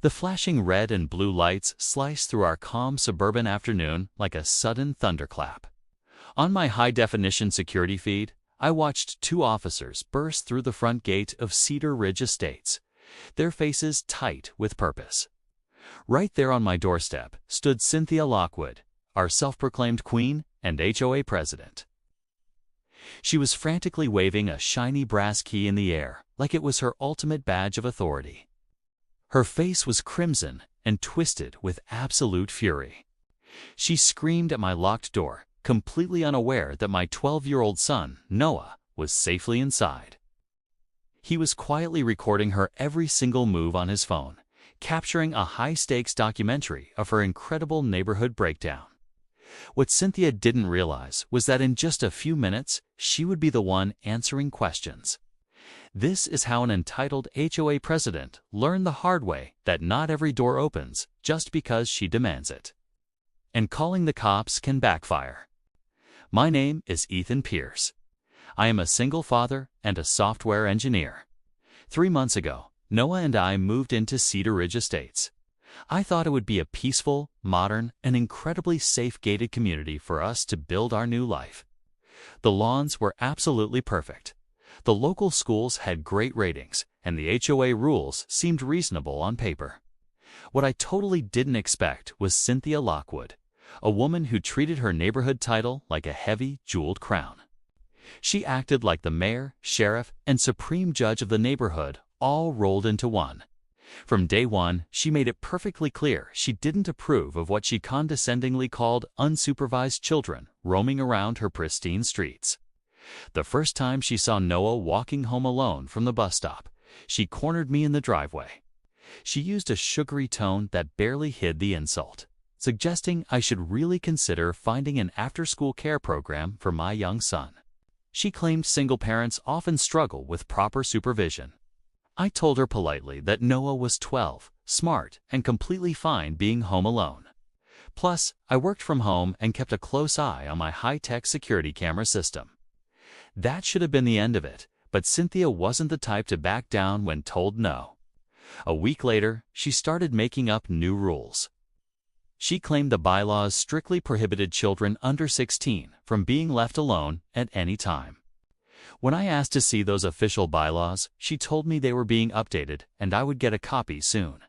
The flashing red and blue lights sliced through our calm suburban afternoon like a sudden thunderclap. On my high-definition security feed, I watched two officers burst through the front gate of Cedar Ridge Estates, their faces tight with purpose. Right there on my doorstep stood Cynthia Lockwood, our self-proclaimed queen and HOA president. She was frantically waving a shiny brass key in the air like it was her ultimate badge of authority. Her face was crimson and twisted with absolute fury. She screamed at my locked door, completely unaware that my 12-year-old son, Noah, was safely inside. He was quietly recording her every single move on his phone, capturing a high-stakes documentary of her incredible neighborhood breakdown. What Cynthia didn't realize was that in just a few minutes, she would be the one answering questions. This is how an entitled HOA president learned the hard way that not every door opens just because she demands it. And calling the cops can backfire. My name is Ethan Pierce. I am a single father and a software engineer. 3 months ago, Noah and I moved into Cedar Ridge Estates. I thought it would be a peaceful, modern, and incredibly safe gated community for us to build our new life. The lawns were absolutely perfect. The local schools had great ratings, and the HOA rules seemed reasonable on paper. What I totally didn't expect was Cynthia Lockwood, a woman who treated her neighborhood title like a heavy, jeweled crown. She acted like the mayor, sheriff, and supreme judge of the neighborhood, all rolled into one. From day one, she made it perfectly clear she didn't approve of what she condescendingly called unsupervised children roaming around her pristine streets. The first time she saw Noah walking home alone from the bus stop, she cornered me in the driveway. She used a sugary tone that barely hid the insult, suggesting I should really consider finding an after-school care program for my young son. She claimed single parents often struggle with proper supervision. I told her politely that Noah was 12, smart, and completely fine being home alone. Plus, I worked from home and kept a close eye on my high-tech security camera system. That should have been the end of it, but Cynthia wasn't the type to back down when told no. A week later, she started making up new rules. She claimed the bylaws strictly prohibited children under 16 from being left alone at any time. When I asked to see those official bylaws, she told me they were being updated and I would get a copy soon.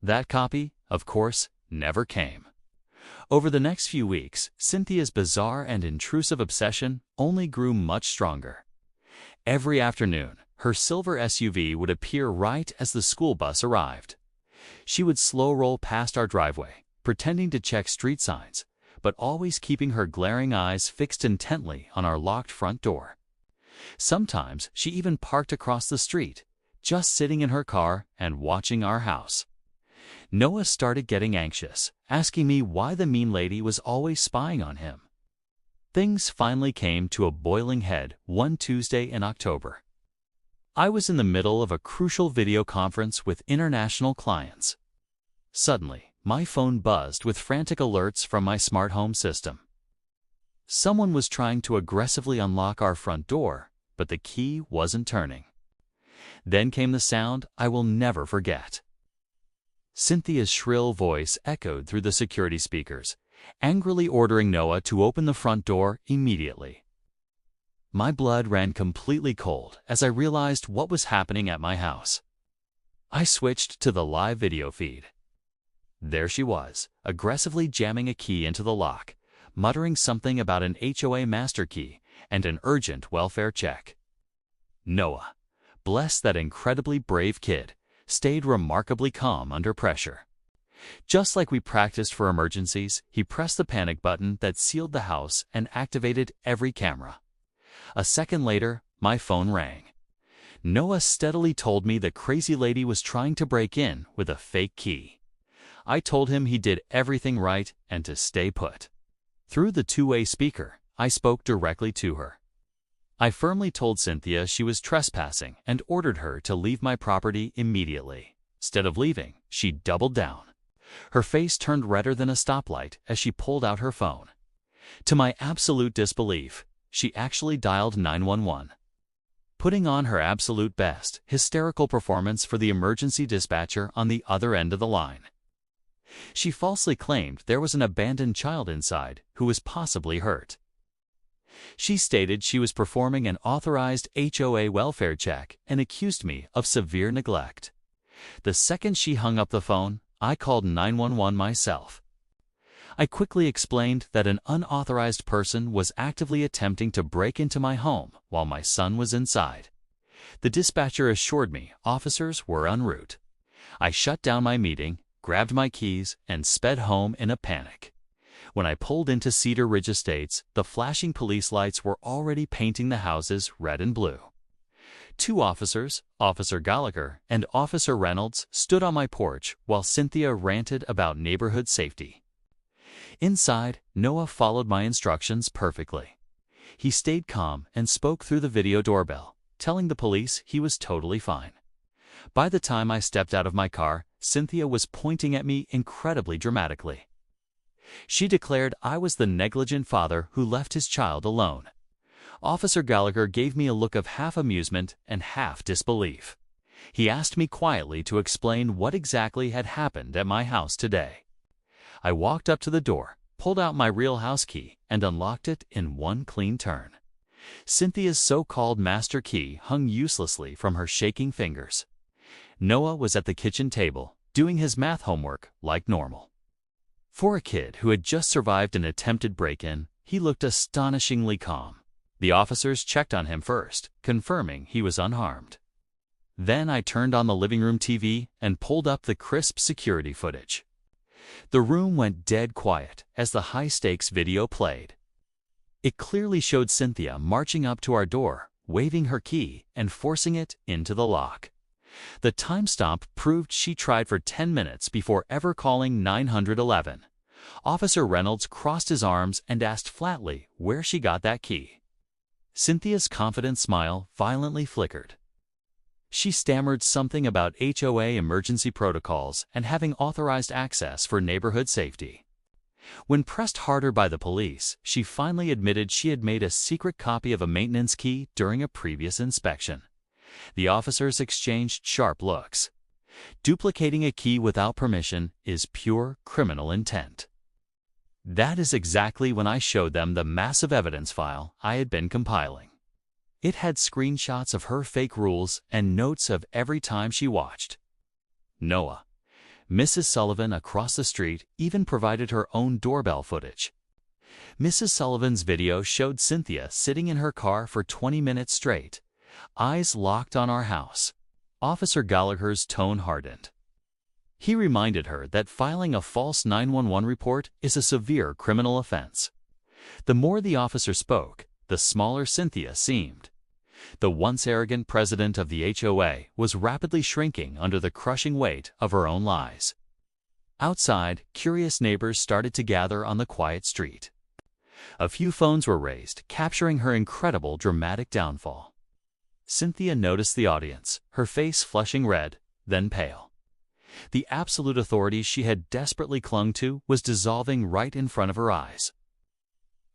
That copy, of course, never came. Over the next few weeks, Cynthia's bizarre and intrusive obsession only grew much stronger. Every afternoon, her silver SUV would appear right as the school bus arrived. She would slow roll past our driveway, pretending to check street signs, but always keeping her glaring eyes fixed intently on our locked front door. Sometimes she even parked across the street, just sitting in her car and watching our house. Noah started getting anxious, asking me why the mean lady was always spying on him. Things finally came to a boiling head one Tuesday in October. I was in the middle of a crucial video conference with international clients. Suddenly, my phone buzzed with frantic alerts from my smart home system. Someone was trying to aggressively unlock our front door, but the key wasn't turning. Then came the sound I will never forget. Cynthia's shrill voice echoed through the security speakers, angrily ordering Noah to open the front door immediately. My blood ran completely cold as I realized what was happening at my house. I switched to the live video feed. There she was, aggressively jamming a key into the lock, muttering something about an HOA master key and an urgent welfare check. Noah, bless that incredibly brave kid, stayed remarkably calm under pressure. Just like we practiced for emergencies, he pressed the panic button that sealed the house and activated every camera. A second later, my phone rang. Noah steadily told me the crazy lady was trying to break in with a fake key. I told him he did everything right and to stay put. Through the two-way speaker, I spoke directly to her. I firmly told Cynthia she was trespassing and ordered her to leave my property immediately. Instead of leaving, she doubled down. Her face turned redder than a stoplight as she pulled out her phone. To my absolute disbelief, she actually dialed 911. putting on her absolute best, hysterical performance for the emergency dispatcher on the other end of the line. She falsely claimed there was an abandoned child inside who was possibly hurt. She stated she was performing an authorized HOA welfare check and accused me of severe neglect. The second she hung up the phone, I called 911 myself. I quickly explained that an unauthorized person was actively attempting to break into my home while my son was inside. The dispatcher assured me officers were en route. I shut down my meeting, grabbed my keys, and sped home in a panic. When I pulled into Cedar Ridge Estates, the flashing police lights were already painting the houses red and blue. Two officers, Officer Gallagher and Officer Reynolds, stood on my porch while Cynthia ranted about neighborhood safety. Inside, Noah followed my instructions perfectly. He stayed calm and spoke through the video doorbell, telling the police he was totally fine. By the time I stepped out of my car, Cynthia was pointing at me incredibly dramatically. She declared I was the negligent father who left his child alone. Officer Gallagher gave me a look of half amusement and half disbelief. He asked me quietly to explain what exactly had happened at my house today. I walked up to the door, pulled out my real house key, and unlocked it in one clean turn. Cynthia's so-called master key hung uselessly from her shaking fingers. Noah was at the kitchen table, doing his math homework like normal. For a kid who had just survived an attempted break-in, he looked astonishingly calm. The officers checked on him first, confirming he was unharmed. Then I turned on the living room TV and pulled up the crisp security footage. The room went dead quiet as the high-stakes video played. It clearly showed Cynthia marching up to our door, waving her key and forcing it into the lock. The timestamp proved she tried for 10 minutes before ever calling 911. Officer Reynolds crossed his arms and asked flatly where she got that key. Cynthia's confident smile violently flickered. She stammered something about HOA emergency protocols and having authorized access for neighborhood safety. When pressed harder by the police, she finally admitted she had made a secret copy of a maintenance key during a previous inspection. The officers exchanged sharp looks. Duplicating a key without permission is pure criminal intent. That is exactly when I showed them the massive evidence file I had been compiling. It had screenshots of her fake rules and notes of every time she watched. Noah. Mrs. Sullivan across the street even provided her own doorbell footage. Mrs. Sullivan's video showed Cynthia sitting in her car for 20 minutes straight, eyes locked on our house. Officer Gallagher's tone hardened. He reminded her that filing a false 911 report is a severe criminal offense. The more the officer spoke, the smaller Cynthia seemed. The once arrogant president of the HOA was rapidly shrinking under the crushing weight of her own lies. Outside, curious neighbors started to gather on the quiet street. A few phones were raised, capturing her incredible dramatic downfall. Cynthia noticed the audience, her face flushing red, then pale. The absolute authority she had desperately clung to was dissolving right in front of her eyes.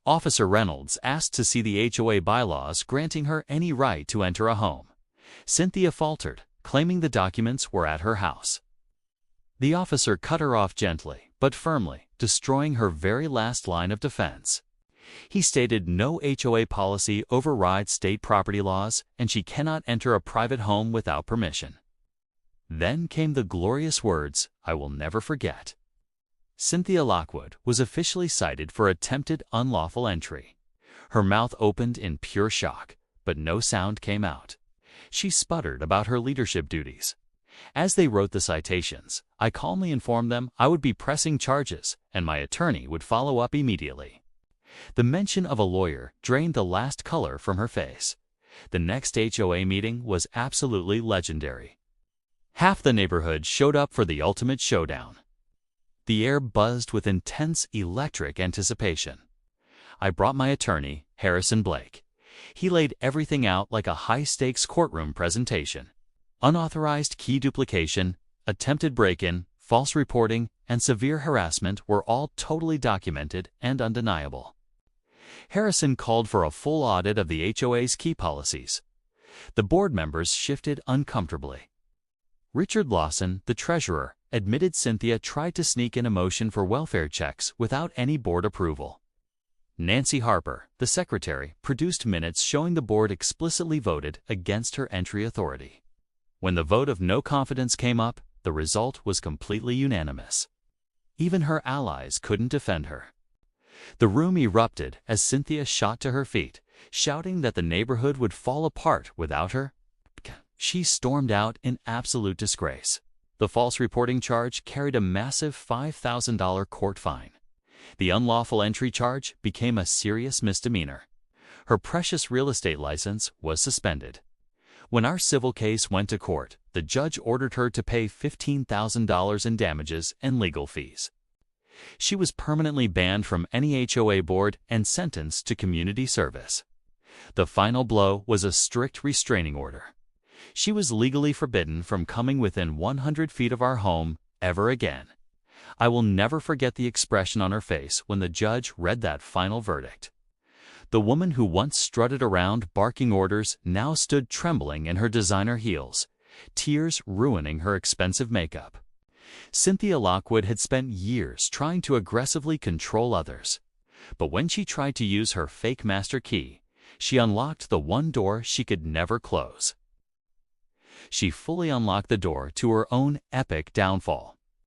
Officer Reynolds asked to see the HOA bylaws granting her any right to enter a home. Cynthia faltered, claiming the documents were at her house. The officer cut her off gently, but firmly, destroying her very last line of defense. He stated no HOA policy overrides state property laws, and she cannot enter a private home without permission. Then came the glorious words I will never forget. Cynthia Lockwood was officially cited for attempted unlawful entry. Her mouth opened in pure shock, but no sound came out. She sputtered about her leadership duties. As they wrote the citations, I calmly informed them I would be pressing charges and my attorney would follow up immediately. The mention of a lawyer drained the last color from her face. The next HOA meeting was absolutely legendary. Half the neighborhood showed up for the ultimate showdown. The air buzzed with intense electric anticipation. I brought my attorney, Harrison Blake. He laid everything out like a high-stakes courtroom presentation. Unauthorized key duplication, attempted break-in, false reporting, and severe harassment were all totally documented and undeniable. Harrison called for a full audit of the HOA's key policies. The board members shifted uncomfortably. Richard Lawson, the treasurer, admitted Cynthia tried to sneak in a motion for welfare checks without any board approval. Nancy Harper, the secretary, produced minutes showing the board explicitly voted against her entry authority. When the vote of no confidence came up, the result was completely unanimous. Even her allies couldn't defend her. The room erupted as Cynthia shot to her feet, shouting that the neighborhood would fall apart without her. She stormed out in absolute disgrace. The false reporting charge carried a massive $5,000 court fine. The unlawful entry charge became a serious misdemeanor. Her precious real estate license was suspended. When our civil case went to court, the judge ordered her to pay $15,000 in damages and legal fees. She was permanently banned from any HOA board and sentenced to community service. The final blow was a strict restraining order. She was legally forbidden from coming within 100 feet of our home ever again. I will never forget the expression on her face when the judge read that final verdict. The woman who once strutted around barking orders now stood trembling in her designer heels, tears ruining her expensive makeup. Cynthia Lockwood had spent years trying to aggressively control others. But when she tried to use her fake master key, she unlocked the one door she could never close. She fully unlocked the door to her own epic downfall.